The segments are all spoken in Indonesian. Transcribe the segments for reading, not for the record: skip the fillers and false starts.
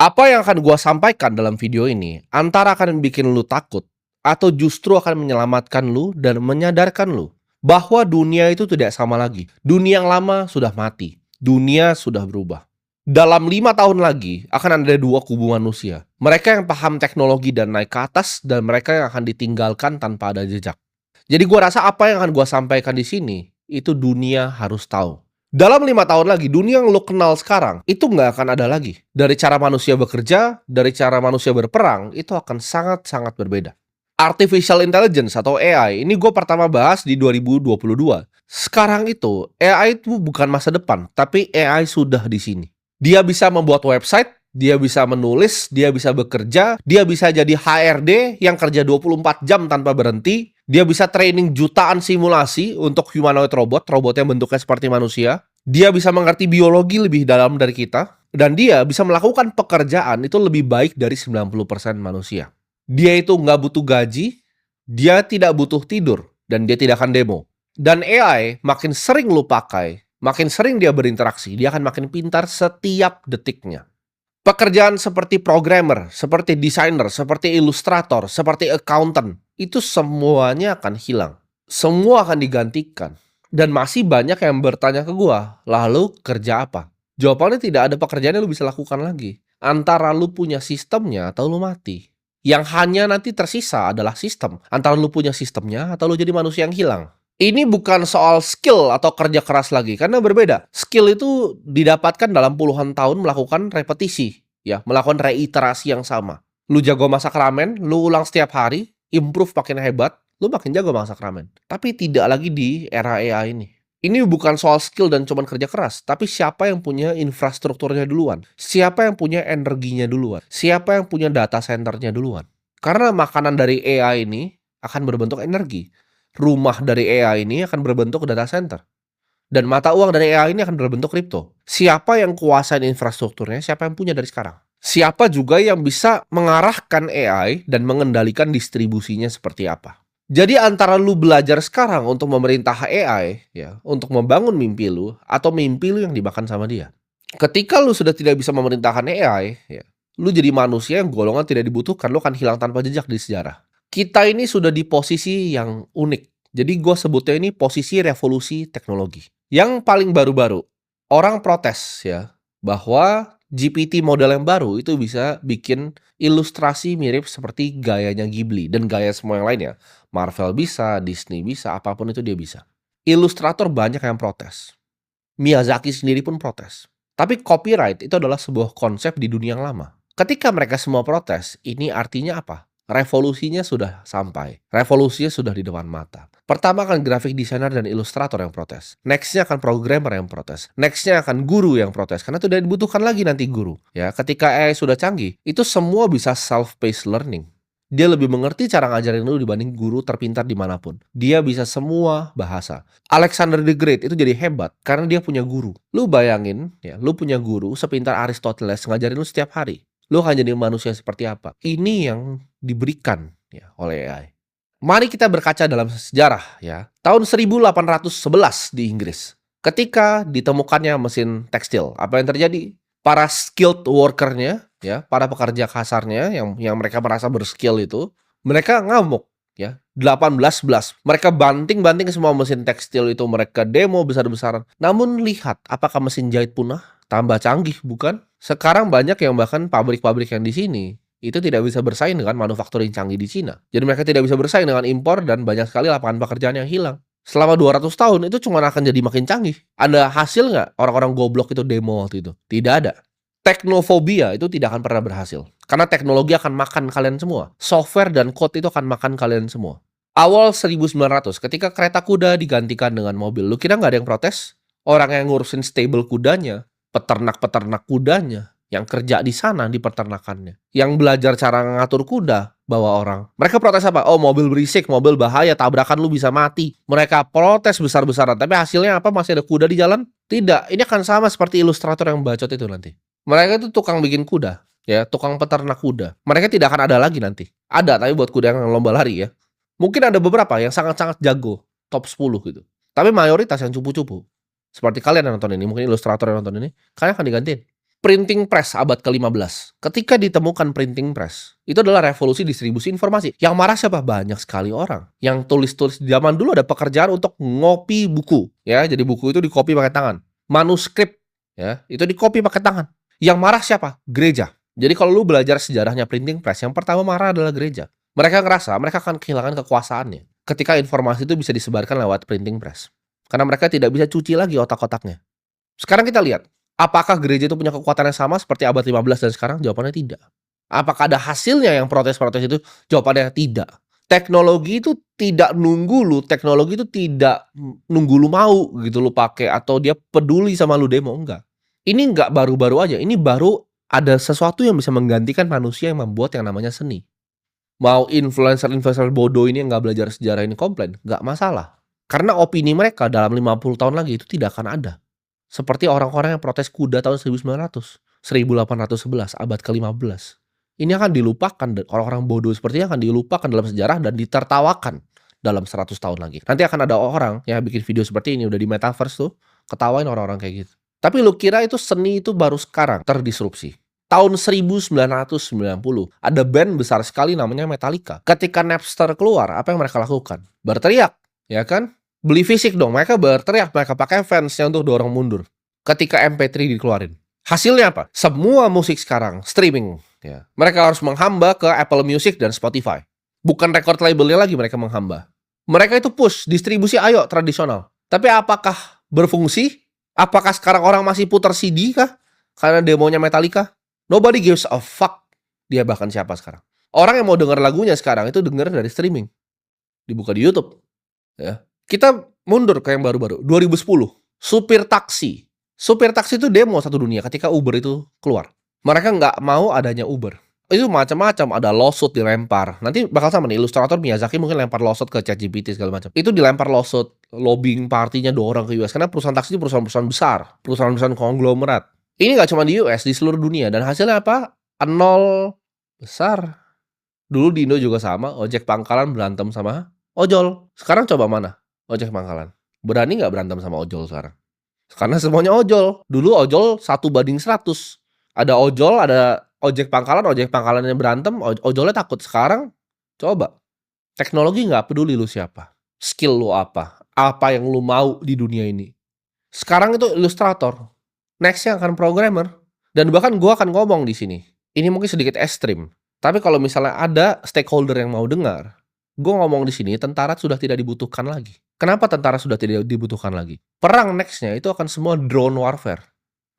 Apa yang akan gua sampaikan dalam video ini, antara akan bikin lu takut, atau justru akan menyelamatkan lu dan menyadarkan lu bahwa dunia itu tidak sama lagi. Dunia yang lama sudah mati. Dunia sudah berubah. Dalam 5 tahun lagi, akan ada dua kubu manusia. Mereka yang paham teknologi dan naik ke atas, dan mereka yang akan ditinggalkan tanpa ada jejak. Jadi gua rasa apa yang akan gua sampaikan di sini, itu dunia harus tahu. Dalam 5 tahun lagi, dunia yang lo kenal sekarang, itu nggak akan ada lagi. Dari cara manusia bekerja, dari cara manusia berperang, itu akan sangat-sangat berbeda. Artificial Intelligence atau AI, ini gue pertama bahas di 2022. Sekarang itu, AI itu bukan masa depan, tapi AI sudah di sini. Dia bisa membuat website, dia bisa menulis, dia bisa bekerja, dia bisa jadi HRD yang kerja 24 jam tanpa berhenti, dia bisa training jutaan simulasi untuk humanoid robot, robot yang bentuknya seperti manusia. Dia bisa mengerti biologi lebih dalam dari kita, dan dia bisa melakukan pekerjaan itu lebih baik dari 90% manusia. Dia itu nggak butuh gaji, dia tidak butuh tidur, dan dia tidak akan demo. Dan AI makin sering lu pakai, makin sering dia berinteraksi, dia akan makin pintar setiap detiknya. Pekerjaan seperti programmer, seperti desainer, seperti ilustrator, seperti accountant, itu semuanya akan hilang. Semua akan digantikan. Dan masih banyak yang bertanya ke gua, lalu kerja apa? Jawabannya tidak ada pekerjaan yang lu bisa lakukan lagi. Antara lu punya sistemnya atau lu mati. Yang hanya nanti tersisa adalah sistem. Antara lu punya sistemnya atau lu jadi manusia yang hilang. Ini bukan soal skill atau kerja keras lagi, karena berbeda. Skill itu didapatkan dalam puluhan tahun melakukan repetisi, ya, melakukan reiterasi yang sama. Lu jago masak ramen, lu ulang setiap hari, improve makin hebat, lu makin jago masak ramen. Tapi tidak lagi di era AI ini. Ini bukan soal skill dan cuman kerja keras, tapi siapa yang punya infrastrukturnya duluan, siapa yang punya energinya duluan, siapa yang punya data centernya duluan. Karena makanan dari AI ini akan berbentuk energi. Rumah dari AI ini akan berbentuk data center. Dan mata uang dari AI ini akan berbentuk kripto. Siapa yang kuasain infrastrukturnya, siapa yang punya dari sekarang. Siapa juga yang bisa mengarahkan AI dan mengendalikan distribusinya seperti apa. Jadi antara lu belajar sekarang untuk memerintah AI, ya, untuk membangun mimpi lu, atau mimpi lu yang dimakan sama dia. Ketika lu sudah tidak bisa memerintahkan AI, ya, lu jadi manusia yang golongan tidak dibutuhkan, lu akan hilang tanpa jejak di sejarah. Kita ini sudah di posisi yang unik. Jadi gue sebutnya ini posisi revolusi teknologi. Yang paling baru-baru, orang protes ya, bahwa GPT model yang baru itu bisa bikin ilustrasi mirip seperti gayanya Ghibli dan gaya semua yang lainnya. Marvel bisa, Disney bisa, apapun itu dia bisa. Ilustrator banyak yang protes. Miyazaki sendiri pun protes. Tapi copyright itu adalah sebuah konsep di dunia yang lama. Ketika mereka semua protes, ini artinya apa? Revolusinya sudah sampai. Revolusinya sudah di depan mata. Pertama akan graphic designer dan ilustrator yang protes. Nextnya akan programmer yang protes. Nextnya akan guru yang protes. Karena itu tidak dibutuhkan lagi nanti guru. Ya, ketika AI sudah canggih, itu semua bisa self-paced learning. Dia lebih mengerti cara ngajarin lu dibanding guru terpintar dimanapun. Dia bisa semua bahasa. Alexander the Great itu jadi hebat karena dia punya guru. Lu bayangin, ya, lu punya guru sepintar Aristoteles ngajarin lu setiap hari. Lu akan jadi manusia seperti apa? Ini yang diberikan ya oleh AI. Mari kita berkaca dalam sejarah ya. Tahun 1811 di Inggris. Ketika ditemukannya mesin tekstil, apa yang terjadi? Para skilled worker-nya ya, para pekerja kasarnya yang mereka merasa berskill itu, mereka ngamuk ya. 1811 mereka banting-banting semua mesin tekstil itu, mereka demo besar-besaran. Namun lihat, apakah mesin jahit punah? Tambah canggih, bukan? Sekarang banyak yang bahkan pabrik-pabrik yang di sini itu tidak bisa bersaing dengan manufaktur yang canggih di Cina. Jadi mereka tidak bisa bersaing dengan impor dan banyak sekali lapangan pekerjaan yang hilang. Selama 200 tahun itu cuma akan jadi makin canggih. Ada hasil nggak orang-orang goblok itu demo waktu itu? Tidak ada. Teknofobia itu tidak akan pernah berhasil. Karena teknologi akan makan kalian semua. Software dan code itu akan makan kalian semua. Awal 1900 ketika kereta kuda digantikan dengan mobil. Lu kira nggak ada yang protes? Orang yang ngurusin stable kudanya, peternak-peternak kudanya, yang kerja di sana di peternakannya, yang belajar cara ngatur kuda, bawa orang. Mereka protes apa? Oh, mobil berisik, mobil bahaya, tabrakan lu bisa mati. Mereka protes besar-besaran, tapi hasilnya apa? Masih ada kuda di jalan? Tidak, ini akan sama seperti ilustrator yang bacot itu nanti. Mereka itu tukang bikin kuda, ya, tukang peternak kuda. Mereka tidak akan ada lagi nanti. Ada, tapi buat kuda yang lomba lari ya. Mungkin ada beberapa yang sangat-sangat jago, top 10 gitu. Tapi mayoritas yang cupu-cupu. Seperti kalian yang nonton ini, mungkin ilustrator yang nonton ini, kalian akan digantiin. Printing press abad ke-15. Ketika ditemukan printing press, itu adalah revolusi distribusi informasi. Yang marah siapa? Banyak sekali orang. Yang tulis-tulis zaman dulu ada pekerjaan untuk ngopi buku, ya. Jadi buku itu dikopi pakai tangan. Manuskrip, ya, itu dikopi pakai tangan. Yang marah siapa? Gereja. Jadi kalau lu belajar sejarahnya printing press, yang pertama marah adalah gereja. Mereka ngerasa mereka akan kehilangan kekuasaannya ketika informasi itu bisa disebarkan lewat printing press. Karena mereka tidak bisa cuci lagi otak-otaknya. Sekarang kita lihat, apakah gereja itu punya kekuatan yang sama seperti abad 15 dan sekarang? Jawabannya tidak. Apakah ada hasilnya yang protes-protes itu? Jawabannya tidak. Teknologi itu tidak nunggu lu, teknologi itu tidak nunggu lu mau gitu lu pakai atau dia peduli sama lu demo, enggak. Ini enggak baru-baru aja, ini baru ada sesuatu yang bisa menggantikan manusia yang membuat yang namanya seni. Mau influencer-influencer bodoh ini yang nggak belajar sejarah ini komplain, nggak masalah. Karena opini mereka dalam 50 tahun lagi itu tidak akan ada. Seperti orang-orang yang protes kuda tahun 1900, 1811, abad ke-15. Ini akan dilupakan, dan orang-orang bodoh seperti ini akan dilupakan dalam sejarah dan ditertawakan dalam 100 tahun lagi. Nanti akan ada orang yang bikin video seperti ini, udah di metaverse tuh, ketawain orang-orang kayak gitu. Tapi lu kira itu seni itu baru sekarang terdisrupsi? Tahun 1990, ada band besar sekali namanya Metallica. Ketika Napster keluar, apa yang mereka lakukan? Berteriak, ya kan? Beli fisik dong, mereka berteriak, mereka pakai fansnya untuk dorong mundur. Ketika MP3 dikeluarin. Hasilnya apa? Semua musik sekarang streaming. Ya. Mereka harus menghamba ke Apple Music dan Spotify. Bukan record labelnya lagi mereka menghamba. Mereka itu push, distribusi ayo tradisional. Tapi apakah berfungsi? Apakah sekarang orang masih putar CD kah? Karena demonya Metallica? Nobody gives a fuck. Dia bahkan siapa sekarang. Orang yang mau denger lagunya sekarang itu denger dari streaming. Dibuka di YouTube. Ya. Kita mundur ke yang baru-baru. 2010. Supir taksi. Supir taksi itu demo satu dunia ketika Uber itu keluar. Mereka nggak mau adanya Uber. Itu macam-macam. Ada lawsuit dilempar. Nanti bakal sama nih. Ilustrator Miyazaki mungkin lempar lawsuit ke ChatGPT segala macam. Itu dilempar lawsuit. Lobbying partinya dorong ke US. Karena perusahaan taksi itu perusahaan-perusahaan besar. Perusahaan-perusahaan konglomerat. Ini nggak cuma di US, di seluruh dunia. Dan hasilnya apa? Nol besar. Dulu di Indo juga sama. Ojek pangkalan berantem sama ojol. Sekarang coba mana? Ojek pangkalan. Berani nggak berantem sama ojol sekarang? Karena semuanya ojol. Dulu ojol 1:100. Ada ojol, ada ojek pangkalannya berantem, ojolnya takut. Sekarang, coba. Teknologi nggak peduli lu siapa. Skill lu apa yang lu mau di dunia ini. Sekarang itu ilustrator. Next-nya akan programmer. Dan bahkan gua akan ngomong di sini. Ini mungkin sedikit ekstrim. Tapi kalau misalnya ada stakeholder yang mau dengar, gue ngomong di sini, tentara sudah tidak dibutuhkan lagi. Kenapa tentara sudah tidak dibutuhkan lagi? Perang next-nya itu akan semua drone warfare.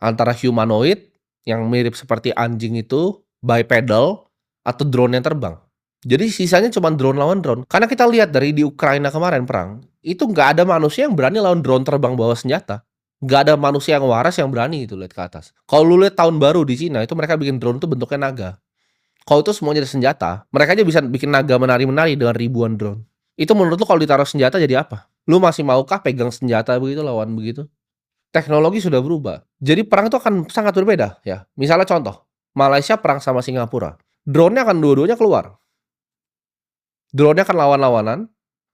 Antara humanoid, yang mirip seperti anjing itu, bipedal, atau drone yang terbang. Jadi sisanya cuma drone lawan drone. Karena kita lihat dari di Ukraina kemarin perang, itu nggak ada manusia yang berani lawan drone terbang bawa senjata. Nggak ada manusia yang waras yang berani itu lihat ke atas. Kalau lu lihat tahun baru di Cina, itu mereka bikin drone itu bentuknya naga. Kalau itu semuanya ada senjata, mereka aja bisa bikin naga menari-menari dengan ribuan drone. Itu menurut lu kalau ditaruh senjata jadi apa? Lu masih maukah pegang senjata begitu lawan begitu? Teknologi sudah berubah. Jadi perang itu akan sangat berbeda ya. Misalnya contoh, Malaysia perang sama Singapura. Drone-nya akan dua-duanya keluar. Drone-nya akan lawan-lawanan.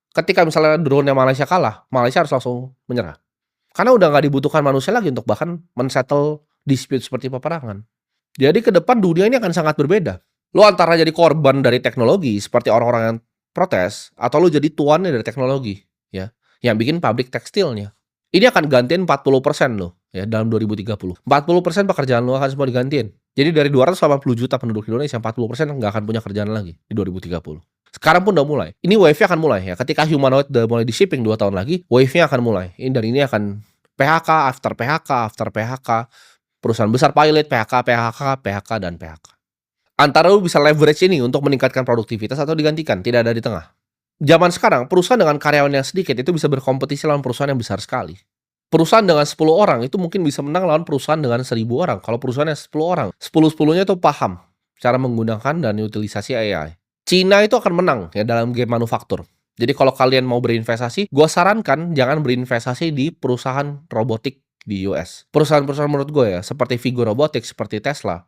Ketika misalnya drone-nya Malaysia kalah, Malaysia harus langsung menyerah. Karena udah nggak dibutuhkan manusia lagi untuk bahkan men-settle dispute seperti peperangan. Jadi ke depan dunia ini akan sangat berbeda. Lu antara jadi korban dari teknologi seperti orang-orang yang protes, atau lu jadi tuannya dari teknologi, ya, yang bikin pabrik tekstilnya. Ini akan gantiin 40% lo, ya, dalam 2030. 40% pekerjaan lo akan semua digantiin. Jadi dari 280 juta penduduk Indonesia, 40% nggak akan punya kerjaan lagi di 2030. Sekarang pun udah mulai. Ini wave-nya akan mulai ya. Ketika humanoid udah mulai di shipping 2 tahun lagi, wave-nya akan mulai. Dan ini akan PHK, after PHK, after PHK. Perusahaan besar pilot, PHK, dan PHK. Antara lu bisa leverage ini untuk meningkatkan produktivitas atau digantikan, tidak ada di tengah. Zaman sekarang, perusahaan dengan karyawan yang sedikit itu bisa berkompetisi lawan perusahaan yang besar sekali. Perusahaan dengan 10 orang itu mungkin bisa menang lawan perusahaan dengan 1000 orang. Kalau perusahaan yang 10 orang, 10-10-nya itu paham cara menggunakan dan utilisasi AI. Cina itu akan menang ya dalam game manufaktur. Jadi kalau kalian mau berinvestasi, gue sarankan jangan berinvestasi di perusahaan robotik di US. Perusahaan-perusahaan menurut gue ya, seperti Vigo Robotics, seperti Tesla,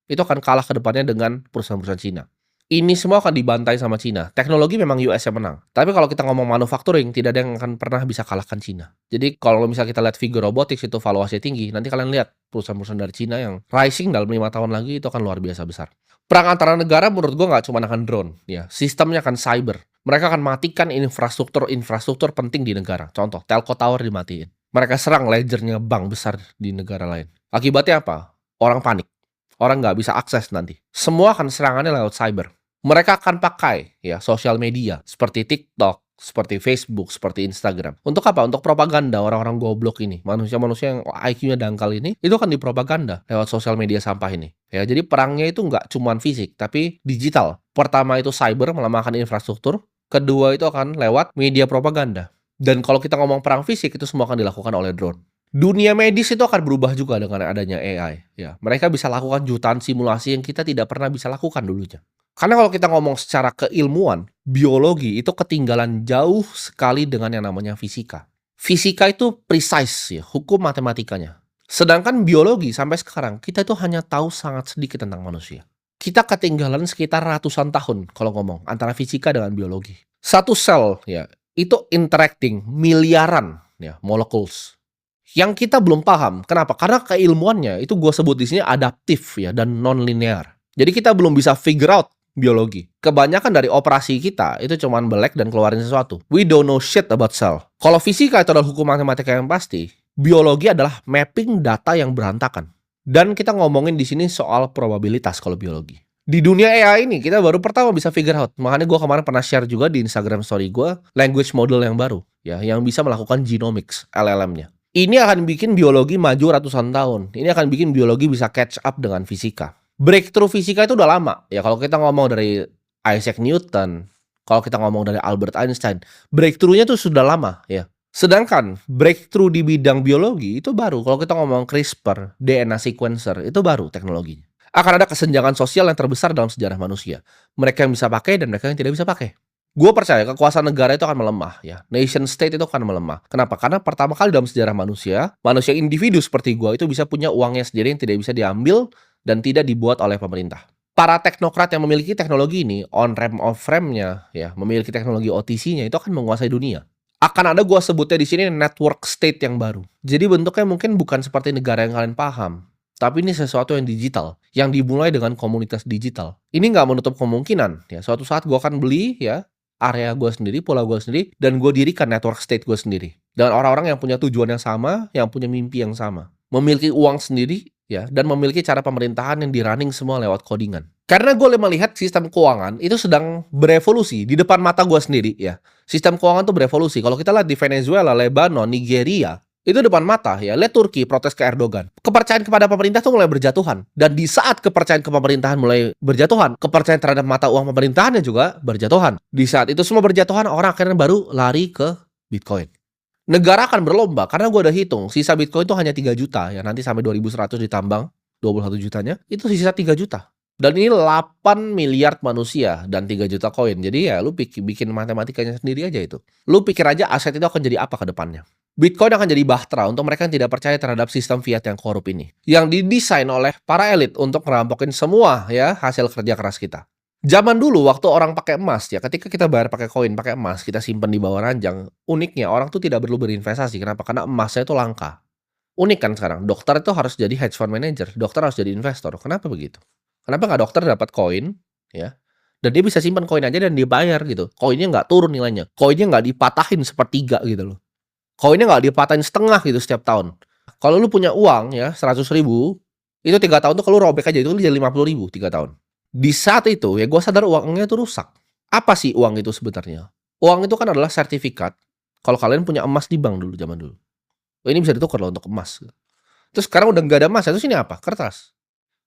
itu akan kalah ke depannya dengan perusahaan-perusahaan Cina. Ini semua akan dibantai sama Cina. Teknologi memang US yang menang. Tapi kalau kita ngomong manufacturing, tidak ada yang akan pernah bisa kalahkan Cina. Jadi kalau misalnya kita lihat Vigor Robotics itu valuasinya tinggi, nanti kalian lihat perusahaan-perusahaan dari Cina yang rising dalam 5 tahun lagi itu akan luar biasa besar. Perang antara negara menurut gua nggak cuma akan drone, ya. Sistemnya akan cyber. Mereka akan matikan infrastruktur penting di negara. Contoh, telco tower dimatiin. Mereka serang ledgernya bank besar di negara lain. Akibatnya apa? Orang panik. Orang nggak bisa akses nanti. Semua akan serangannya lewat cyber. Mereka akan pakai ya sosial media seperti TikTok, seperti Facebook, seperti Instagram. Untuk apa? Untuk propaganda orang-orang goblok ini. Manusia-manusia yang IQ-nya dangkal ini, itu akan dipropaganda lewat sosial media sampah ini. Ya, jadi perangnya itu nggak cuma fisik, tapi digital. Pertama itu cyber, melemahkan infrastruktur. Kedua itu akan lewat media propaganda. Dan kalau kita ngomong perang fisik, itu semua akan dilakukan oleh drone. Dunia medis itu akan berubah juga dengan adanya AI. Ya, mereka bisa lakukan jutaan simulasi yang kita tidak pernah bisa lakukan dulunya. Karena kalau kita ngomong secara keilmuan, biologi itu ketinggalan jauh sekali dengan yang namanya fisika. Fisika itu precise ya, hukum matematikanya. Sedangkan biologi sampai sekarang kita itu hanya tahu sangat sedikit tentang manusia. Kita ketinggalan sekitar ratusan tahun kalau ngomong antara fisika dengan biologi. Satu sel ya, itu interacting miliaran ya molecules. Yang kita belum paham. Kenapa? Karena keilmuannya itu gue sebut di sini adaptif ya dan non-linear. Jadi kita belum bisa figure out biologi. Kebanyakan dari operasi kita itu cuman belek dan keluarin sesuatu. We don't know shit about cell. Kalau fisika itu adalah hukum matematika yang pasti, biologi adalah mapping data yang berantakan. Dan kita ngomongin di sini soal probabilitas kalau biologi. Di dunia AI ini kita baru pertama bisa figure out. Makanya gue kemarin pernah share juga di Instagram story gue language model yang baru ya, yang bisa melakukan genomics LLM-nya. Ini akan bikin biologi maju ratusan tahun. Ini akan bikin biologi bisa catch up dengan fisika. Breakthrough fisika itu udah lama. Ya kalau kita ngomong dari Isaac Newton, kalau kita ngomong dari Albert Einstein, breakthrough-nya tuh sudah lama ya. Sedangkan breakthrough di bidang biologi itu baru. Kalau kita ngomong CRISPR, DNA sequencer, itu baru teknologinya. Akan ada kesenjangan sosial yang terbesar dalam sejarah manusia. Mereka yang bisa pakai dan mereka yang tidak bisa pakai. Gue percaya kekuasaan negara itu akan melemah ya. Nation state itu akan melemah. Kenapa? Karena pertama kali dalam sejarah manusia individu seperti gue itu bisa punya uangnya sendiri yang tidak bisa diambil dan tidak dibuat oleh pemerintah. Para teknokrat yang memiliki teknologi ini, on-ramp off-ramp-nya ya, memiliki teknologi OTC-nya itu akan menguasai dunia. Akan ada gue sebutnya di sini network state yang baru. Jadi bentuknya mungkin bukan seperti negara yang kalian paham. Tapi ini sesuatu yang digital, yang dimulai dengan komunitas digital. Ini nggak menutup kemungkinan ya. Suatu saat gue akan beli ya area gue sendiri, pulau gue sendiri, dan gue dirikan network state gue sendiri. Dengan orang-orang yang punya tujuan yang sama, yang punya mimpi yang sama. Memiliki uang sendiri, ya, dan memiliki cara pemerintahan yang di-running semua lewat codingan. Karena gue melihat sistem keuangan itu sedang berevolusi di depan mata gue sendiri, ya. Sistem keuangan tuh berevolusi. Kalau kita lihat di Venezuela, Lebanon, Nigeria, itu depan mata ya, lihat Turki protes ke Erdogan. Kepercayaan kepada pemerintah tuh mulai berjatuhan. Dan di saat kepercayaan ke pemerintahan mulai berjatuhan, kepercayaan terhadap mata uang pemerintahannya juga berjatuhan. Di saat itu semua berjatuhan, orang akhirnya baru lari ke Bitcoin. Negara akan berlomba, karena gue udah hitung, sisa Bitcoin itu hanya 3 juta ya, nanti sampai 2100 ditambang, 21 jutanya, itu sisa 3 juta. Dan ini 8 miliar manusia dan 3 juta koin. Jadi ya lu bikin matematikanya sendiri aja itu. Lu pikir aja aset itu akan jadi apa ke depannya. Bitcoin akan jadi bahtera untuk mereka yang tidak percaya terhadap sistem fiat yang korup ini. Yang didesain oleh para elit untuk merampokin semua ya hasil kerja keras kita. Zaman dulu waktu orang pakai emas ya, ketika kita bayar pakai koin, pakai emas, kita simpan di bawah ranjang. Uniknya orang tuh tidak perlu berinvestasi. Kenapa? Karena emasnya itu langka. Unik kan sekarang, dokter itu harus jadi hedge fund manager, dokter harus jadi investor. Kenapa begitu? Kenapa nggak dokter dapat koin ya? Dan dia bisa simpan koin aja dan dibayar gitu. Koinnya nggak turun nilainya. Koinnya nggak dipatahin sepertiga gitu loh. Koinnya nggak dipatahin setengah gitu setiap tahun. Kalau lu punya uang ya 100.000, itu 3 tahun tuh kalau robek aja itu jadi 50.000 3 tahun. Di saat itu ya gue sadar uangnya itu rusak. Apa sih uang itu sebenarnya? Uang itu kan adalah sertifikat. Kalau kalian punya emas di bank dulu zaman dulu. Oh, ini bisa ditukar loh untuk emas. Terus sekarang udah nggak ada emas. Terus ini apa? Kertas.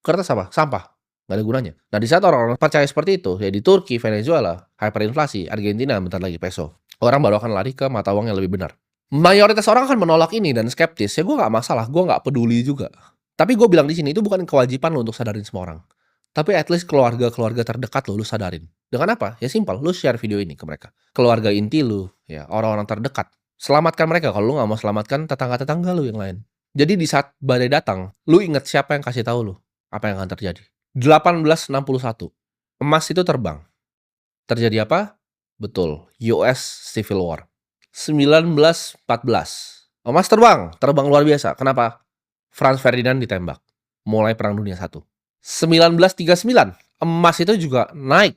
Kertas apa? Sampah. Nggak ada gunanya. Nah di saat orang-orang percaya seperti itu, ya di Turki, Venezuela, hyperinflasi, Argentina, bentar lagi peso. Orang baru akan lari ke mata uang yang lebih benar. Mayoritas orang akan menolak ini dan skeptis. Ya gue nggak masalah, gue nggak peduli juga. Tapi gue bilang di sini itu bukan kewajiban lo untuk sadarin semua orang. Tapi at least keluarga-keluarga terdekat lo sadarin. Dengan apa? Ya simpel, lo share video ini ke mereka. Keluarga inti lo, ya orang-orang terdekat. Selamatkan mereka. Kalau lo nggak mau selamatkan tetangga-tetangga lo yang lain. Jadi di saat badai datang, lo ingat siapa yang kasih tahu lo apa yang akan terjadi. 1861. Emas itu terbang. Terjadi apa? Betul, US Civil War. 1914. Emas terbang, terbang luar biasa. Kenapa? Franz Ferdinand ditembak. Mulai Perang Dunia I. 1939, emas itu juga naik.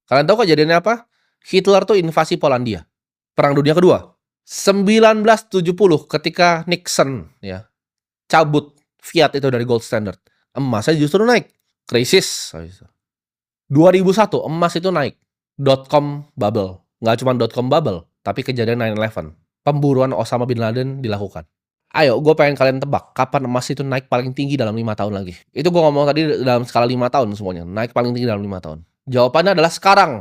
Kalian tahu kejadiannya apa? Hitler tuh invasi Polandia. Perang Dunia Kedua. 1970 ketika Nixon ya cabut fiat itu dari gold standard, emasnya justru naik. Krisis. 2001 emas itu naik. .com bubble. Nggak cuma .com bubble, tapi kejadian 9/11. Pemburuan Osama bin Laden dilakukan. Ayo, gue pengen kalian tebak, kapan emas itu naik paling tinggi dalam 5 tahun lagi? Itu gue ngomong tadi dalam skala 5 tahun semuanya. Naik paling tinggi dalam 5 tahun. Jawabannya adalah sekarang.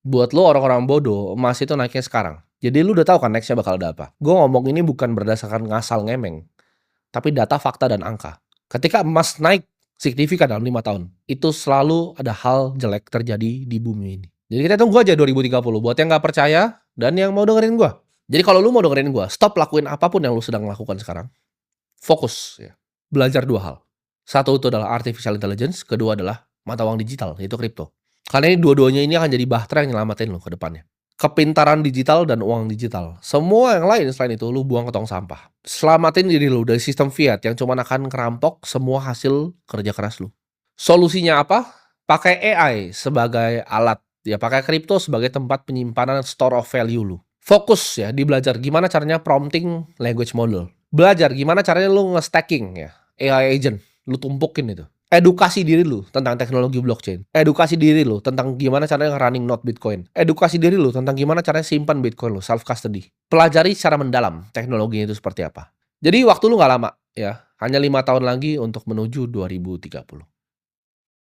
Buat lo orang-orang bodoh, emas itu naiknya sekarang. Jadi lo udah tahu kan nextnya bakal ada apa. Gue ngomong ini bukan berdasarkan ngasal ngemeng, tapi data, fakta, dan angka. Ketika emas naik signifikan dalam 5 tahun, itu selalu ada hal jelek terjadi di bumi ini. Jadi kita tunggu aja 2030. Buat yang nggak percaya dan yang mau dengerin gue. Jadi kalau lu mau dengerin gue, stop lakuin apapun yang lu sedang lakukan sekarang. Fokus ya. Belajar 2 hal. Satu itu adalah artificial intelligence, kedua adalah mata uang digital, yaitu kripto. Karena ini dua-duanya ini akan jadi bahtera yang nyelamatin lu ke depannya. Kepintaran digital dan uang digital. Semua yang lain selain itu lu buang ke tong sampah. Selamatin diri lu dari sistem fiat yang cuma akan kerampok semua hasil kerja keras lu. Solusinya apa? Pakai AI sebagai alat. Ya, pakai kripto sebagai tempat penyimpanan store of value lu. Fokus ya di belajar gimana caranya prompting language model. Belajar gimana caranya lu nge-stacking ya AI agent. Lu tumpukin itu. Edukasi diri lu tentang teknologi blockchain. Edukasi diri lu tentang gimana caranya running node Bitcoin. Edukasi diri lu tentang gimana caranya simpan Bitcoin lu, self custody. Pelajari secara mendalam teknologinya itu seperti apa. Jadi waktu lu nggak lama ya, hanya 5 tahun lagi untuk menuju 2030.